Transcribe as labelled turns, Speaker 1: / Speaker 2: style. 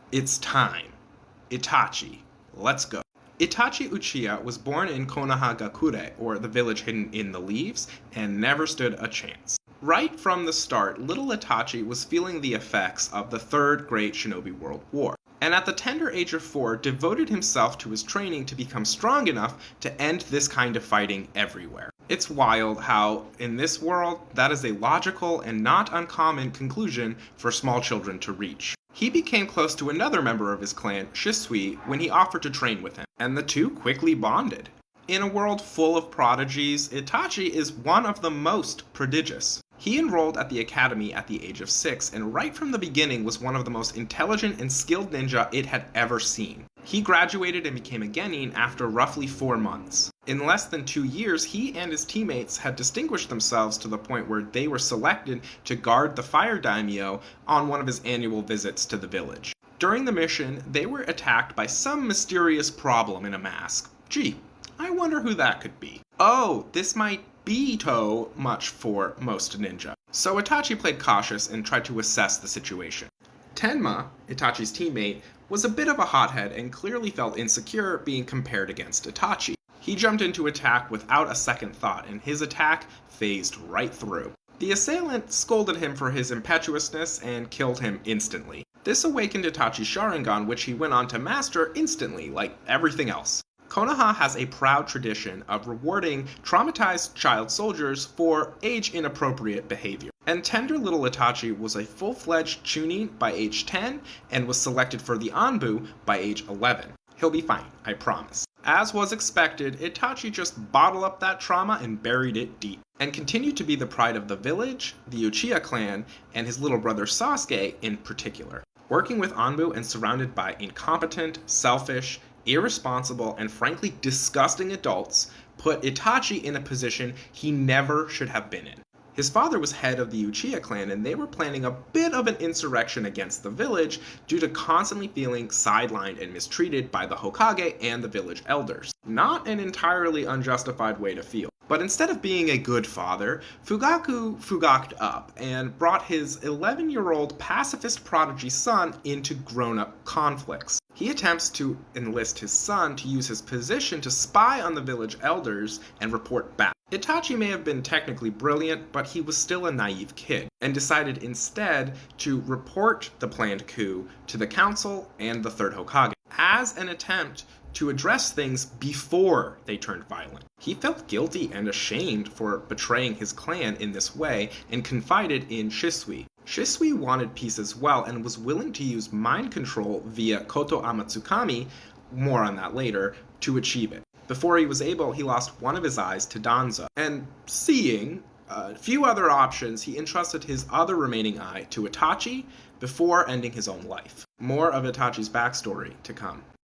Speaker 1: It's time. Itachi. Let's go. Itachi Uchiha was born in Konohagakure, or the village hidden in the leaves, and never stood a chance. Right from the start, little Itachi was feeling the effects of the Third Great Shinobi World War, and at the tender age of 4 devoted himself to his training to become strong enough to end this kind of fighting everywhere. It's wild how, in this world, that is a logical and not uncommon conclusion for small children to reach. He became close to another member of his clan, Shisui, when he offered to train with him, and the two quickly bonded. In a world full of prodigies, Itachi is one of the most prodigious. He enrolled at the academy at the age of 6, and right from the beginning was one of the most intelligent and skilled ninja it had ever seen. He graduated and became a genin after roughly 4 months. In less than 2 years, he and his teammates had distinguished themselves to the point where they were selected to guard the fire daimyo on one of his annual visits to the village. During the mission, they were attacked by some mysterious problem in a mask. Gee, I wonder who that could be. Oh, this might be too much for most ninja. So Itachi played cautious and tried to assess the situation. Tenma, Itachi's teammate, was a bit of a hothead and clearly felt insecure being compared against Itachi. He jumped into attack without a second thought, and his attack phased right through. The assailant scolded him for his impetuousness and killed him instantly. This awakened Itachi's Sharingan, which he went on to master instantly, like everything else. Konoha has a proud tradition of rewarding traumatized child soldiers for age-inappropriate behavior. And tender little Itachi was a full-fledged chunin by age 10 and was selected for the Anbu by age 11. He'll be fine, I promise. As was expected, Itachi just bottled up that trauma and buried it deep, and continued to be the pride of the village, the Uchiha clan, and his little brother Sasuke in particular. Working with Anbu and surrounded by incompetent, selfish, irresponsible, and frankly disgusting adults put Itachi in a position he never should have been in. His father was head of the Uchiha clan, and they were planning a bit of an insurrection against the village due to constantly feeling sidelined and mistreated by the Hokage and the village elders. Not an entirely unjustified way to feel. But instead of being a good father, Fugaku fugaked up and brought his 11-year-old pacifist prodigy son into grown-up conflicts. He attempts to enlist his son to use his position to spy on the village elders and report back. Itachi may have been technically brilliant, but he was still a naive kid, and decided instead to report the planned coup to the council and the third Hokage, as an attempt to address things before they turned violent. He felt guilty and ashamed for betraying his clan in this way, and confided in Shisui. Shisui wanted peace as well, and was willing to use mind control via Koto Amatsukami, more on that later, to achieve it. Before he was able, he lost one of his eyes to Danzo, and seeing a few other options, he entrusted his other remaining eye to Itachi before ending his own life. More of Itachi's backstory to come.